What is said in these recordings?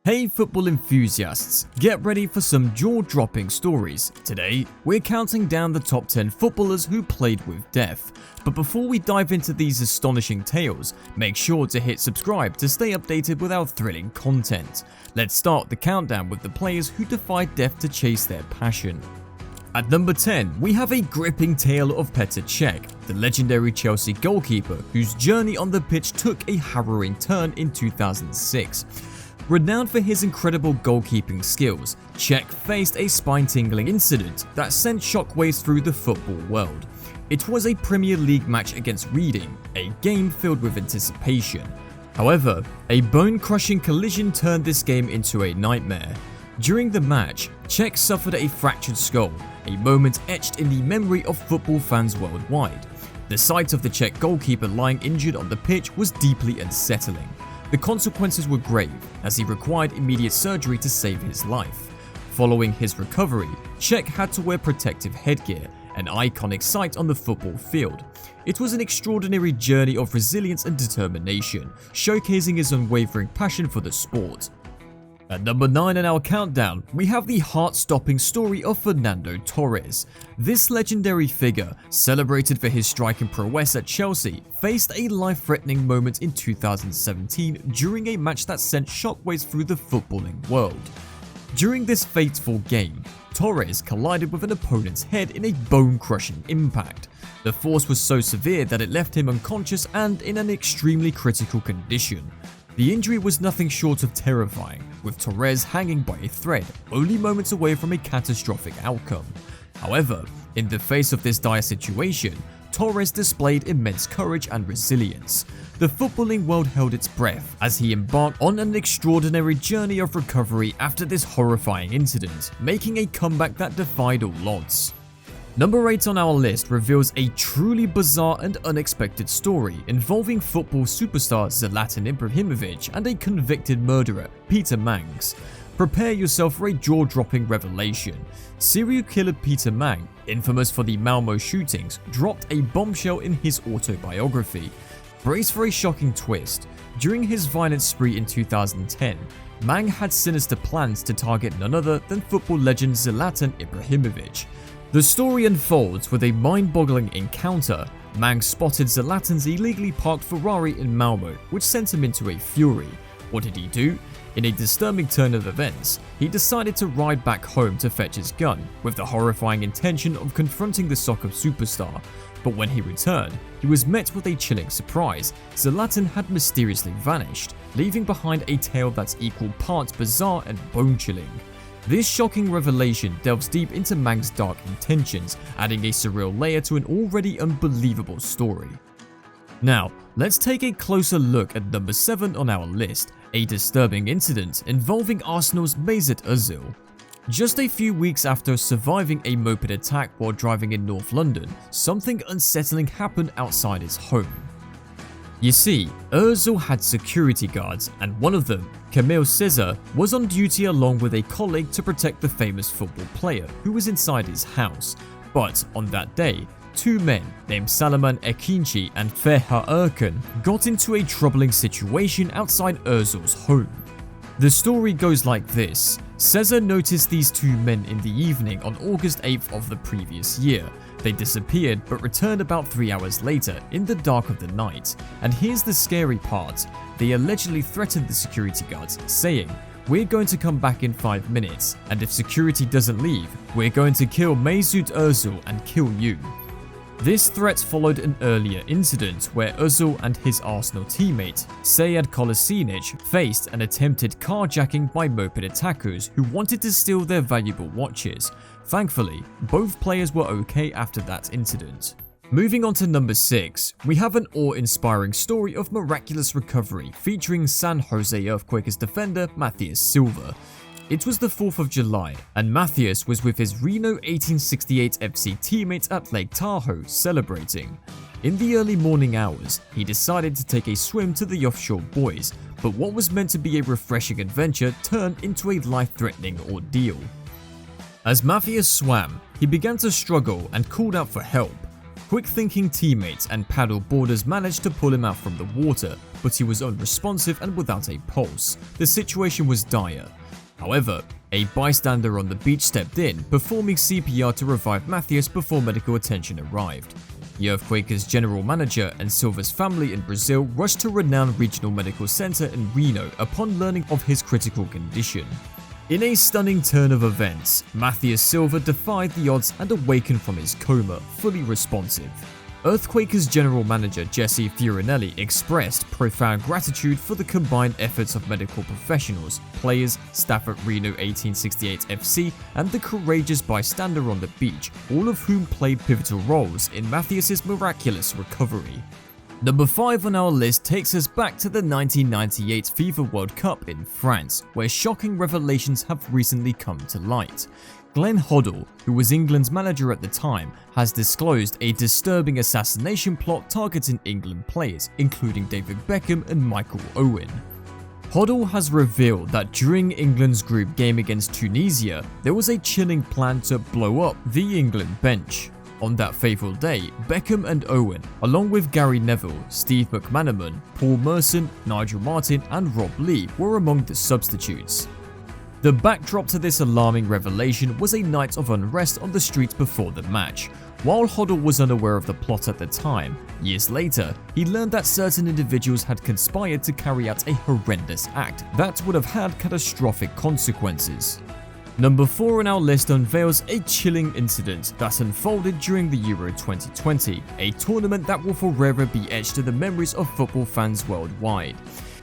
Hey football enthusiasts, get ready for some jaw-dropping stories. Today, we're counting down the top 10 footballers who played with death. But before we dive into these astonishing tales, make sure to hit subscribe to stay updated with our thrilling content. Let's start the countdown with the players who defied death to chase their passion. At number 10, we have a gripping tale of Petr Cech, the legendary Chelsea goalkeeper whose journey on the pitch took a harrowing turn in 2006. Renowned for his incredible goalkeeping skills, Cech faced a spine-tingling incident that sent shockwaves through the football world. It was a Premier League match against Reading, a game filled with anticipation. However, a bone-crushing collision turned this game into a nightmare. During the match, Cech suffered a fractured skull, a moment etched in the memory of football fans worldwide. The sight of the Czech goalkeeper lying injured on the pitch was deeply unsettling. The consequences were grave, as he required immediate surgery to save his life. Following his recovery, Cech had to wear protective headgear, an iconic sight on the football field. It was an extraordinary journey of resilience and determination, showcasing his unwavering passion for the sport. At number 9 in our countdown, we have the heart-stopping story of Fernando Torres. This legendary figure, celebrated for his striking prowess at Chelsea, faced a life-threatening moment in 2017 during a match that sent shockwaves through the footballing world. During this fateful game, Torres collided with an opponent's head in a bone-crushing impact. The force was so severe that it left him unconscious and in an extremely critical condition. The injury was nothing short of terrifying, with Torres hanging by a thread, only moments away from a catastrophic outcome. However, in the face of this dire situation, Torres displayed immense courage and resilience. The footballing world held its breath as he embarked on an extraordinary journey of recovery after this horrifying incident, making a comeback that defied all odds. Number 8 on our list reveals a truly bizarre and unexpected story involving football superstar Zlatan Ibrahimovic and a convicted murderer, Peter Mangs. Prepare yourself for a jaw-dropping revelation. Serial killer Peter Mang, infamous for the Malmo shootings, dropped a bombshell in his autobiography. Brace for a shocking twist. During his violent spree in 2010, Mang had sinister plans to target none other than football legend Zlatan Ibrahimovic. The story unfolds with a mind-boggling encounter. Mang spotted Zlatan's illegally parked Ferrari in Malmo, which sent him into a fury. What did he do? In a disturbing turn of events, he decided to ride back home to fetch his gun, with the horrifying intention of confronting the soccer superstar. But when he returned, he was met with a chilling surprise. Zlatan had mysteriously vanished, leaving behind a tale that's equal parts bizarre and bone-chilling. This shocking revelation delves deep into Mang's dark intentions, adding a surreal layer to an already unbelievable story. Now, let's take a closer look at number 7 on our list, a disturbing incident involving Arsenal's Mesut Ozil. Just a few weeks after surviving a moped attack while driving in North London, something unsettling happened outside his home. You see, Ozil had security guards, and one of them, Camille Cesar, was on duty along with a colleague to protect the famous football player who was inside his house. But on that day, two men named Salman Ekinci and Ferha Erkan got into a troubling situation outside Ozil's home. The story goes like this. Cesar noticed these two men in the evening on August 8th of the previous year. They disappeared but returned about 3 hours later in the dark of the night. And here's the scary part. They allegedly threatened the security guards, saying, "We're going to come back in 5 minutes, and if security doesn't leave, we're going to kill Mesut Ozil and kill you." This threat followed an earlier incident where Ozil and his Arsenal teammate, Sead Kolasinac, faced an attempted carjacking by moped attackers who wanted to steal their valuable watches. Thankfully, both players were okay after that incident. Moving on to number 6, we have an awe-inspiring story of miraculous recovery featuring San Jose Earthquakes defender Matthias Silva. It was the 4th of July, and Matthias was with his Reno 1868 FC teammates at Lake Tahoe celebrating. In the early morning hours, he decided to take a swim to the offshore buoys, but what was meant to be a refreshing adventure turned into a life-threatening ordeal. As Matthias swam, he began to struggle and called out for help. Quick-thinking teammates and paddle boarders managed to pull him out from the water, but he was unresponsive and without a pulse. The situation was dire. However, a bystander on the beach stepped in, performing CPR to revive Matthias before medical attention arrived. The Earthquakers' general manager and Silva's family in Brazil rushed to renowned regional medical center in Reno upon learning of his critical condition. In a stunning turn of events, Matthias Silva defied the odds and awakened from his coma, fully responsive. Earthquakers' general manager Jesse Fiorinelli expressed profound gratitude for the combined efforts of medical professionals, players, staff at Reno 1868 FC, and the courageous bystander on the beach, all of whom played pivotal roles in Matthias' miraculous recovery. Number 5 on our list takes us back to the 1998 FIFA World Cup in France, where shocking revelations have recently come to light. Glenn Hoddle, who was England's manager at the time, has disclosed a disturbing assassination plot targeting England players, including David Beckham and Michael Owen. Hoddle has revealed that during England's group game against Tunisia, there was a chilling plan to blow up the England bench. On that fateful day, Beckham and Owen, along with Gary Neville, Steve McManaman, Paul Merson, Nigel Martin and Rob Lee were among the substitutes. The backdrop to this alarming revelation was a night of unrest on the streets before the match. While Hoddle was unaware of the plot at the time, years later, he learned that certain individuals had conspired to carry out a horrendous act that would have had catastrophic consequences. Number 4 on our list unveils a chilling incident that unfolded during the Euro 2020, a tournament that will forever be etched in the memories of football fans worldwide.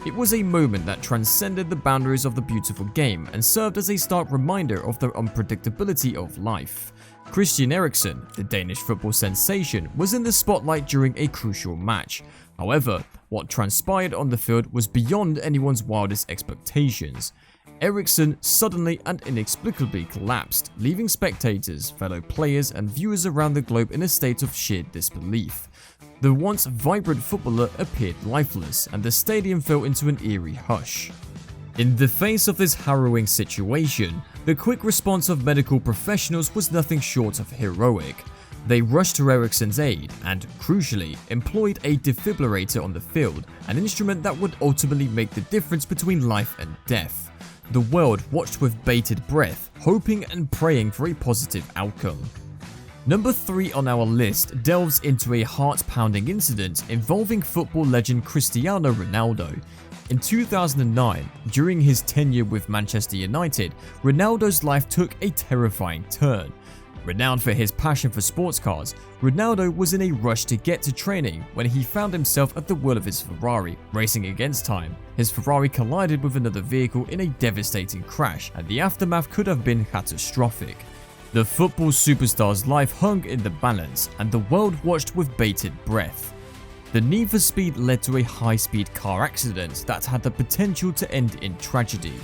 It was a moment that transcended the boundaries of the beautiful game and served as a stark reminder of the unpredictability of life. Christian Eriksen, the Danish football sensation, was in the spotlight during a crucial match. However, what transpired on the field was beyond anyone's wildest expectations. Eriksen suddenly and inexplicably collapsed, leaving spectators, fellow players and viewers around the globe in a state of sheer disbelief. The once vibrant footballer appeared lifeless, and the stadium fell into an eerie hush. In the face of this harrowing situation, the quick response of medical professionals was nothing short of heroic. They rushed to Eriksen's aid and, crucially, employed a defibrillator on the field, an instrument that would ultimately make the difference between life and death. The world watched with bated breath, hoping and praying for a positive outcome. Number 3 on our list delves into a heart-pounding incident involving football legend Cristiano Ronaldo. In 2009, during his tenure with Manchester United, Ronaldo's life took a terrifying turn. Renowned for his passion for sports cars, Ronaldo was in a rush to get to training when he found himself at the wheel of his Ferrari, racing against time. His Ferrari collided with another vehicle in a devastating crash, and the aftermath could have been catastrophic. The football superstar's life hung in the balance, and the world watched with bated breath. The need for speed led to a high-speed car accident that had the potential to end in tragedy.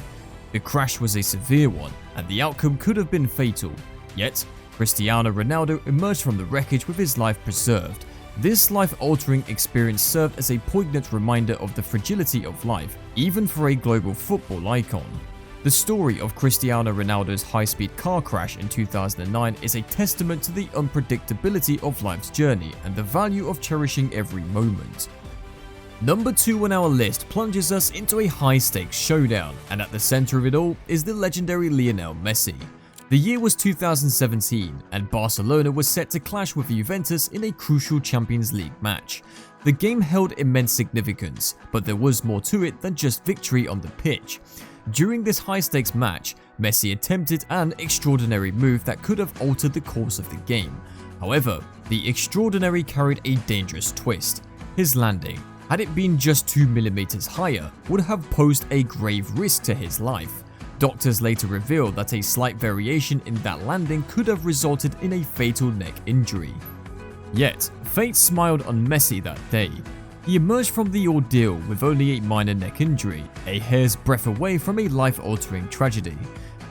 The crash was a severe one, and the outcome could have been fatal. Yet, Cristiano Ronaldo emerged from the wreckage with his life preserved. This life-altering experience served as a poignant reminder of the fragility of life, even for a global football icon. The story of Cristiano Ronaldo's high-speed car crash in 2009 is a testament to the unpredictability of life's journey and the value of cherishing every moment. Number 2 on our list plunges us into a high-stakes showdown, and at the center of it all is the legendary Lionel Messi. The year was 2017, and Barcelona was set to clash with Juventus in a crucial Champions League match. The game held immense significance, but there was more to it than just victory on the pitch. During this high-stakes match, Messi attempted an extraordinary move that could have altered the course of the game. However, the extraordinary carried a dangerous twist. His landing, had it been just 2mm higher, would have posed a grave risk to his life. Doctors later revealed that a slight variation in that landing could have resulted in a fatal neck injury. Yet, fate smiled on Messi that day. He emerged from the ordeal with only a minor neck injury, a hair's breadth away from a life-altering tragedy.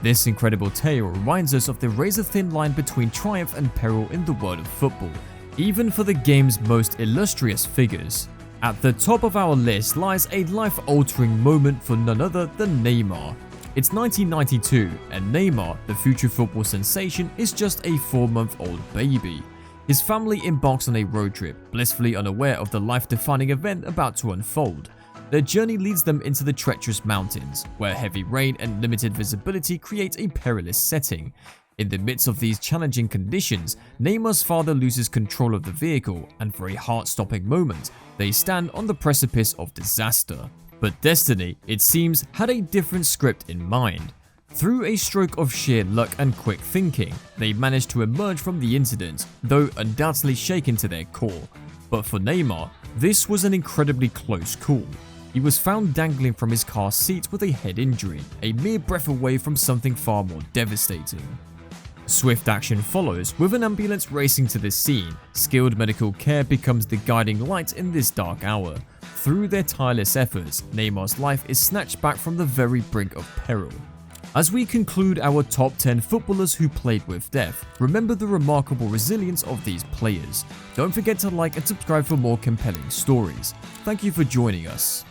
This incredible tale reminds us of the razor-thin line between triumph and peril in the world of football, even for the game's most illustrious figures. At the top of our list lies a life-altering moment for none other than Neymar. It's 1992, and Neymar, the future football sensation, is just a 4-month-old baby. His family embarks on a road trip, blissfully unaware of the life-defining event about to unfold. Their journey leads them into the treacherous mountains, where heavy rain and limited visibility create a perilous setting. In the midst of these challenging conditions, Neymar's father loses control of the vehicle, and for a heart-stopping moment, they stand on the precipice of disaster. But destiny, it seems, had a different script in mind. Through a stroke of sheer luck and quick thinking, they managed to emerge from the incident, though undoubtedly shaken to their core. But for Neymar, this was an incredibly close call. He was found dangling from his car seat with a head injury, a mere breath away from something far more devastating. Swift action follows, with an ambulance racing to the scene. Skilled medical care becomes the guiding light in this dark hour. Through their tireless efforts, Neymar's life is snatched back from the very brink of peril. As we conclude our top 10 footballers who played with death, remember the remarkable resilience of these players. Don't forget to like and subscribe for more compelling stories. Thank you for joining us.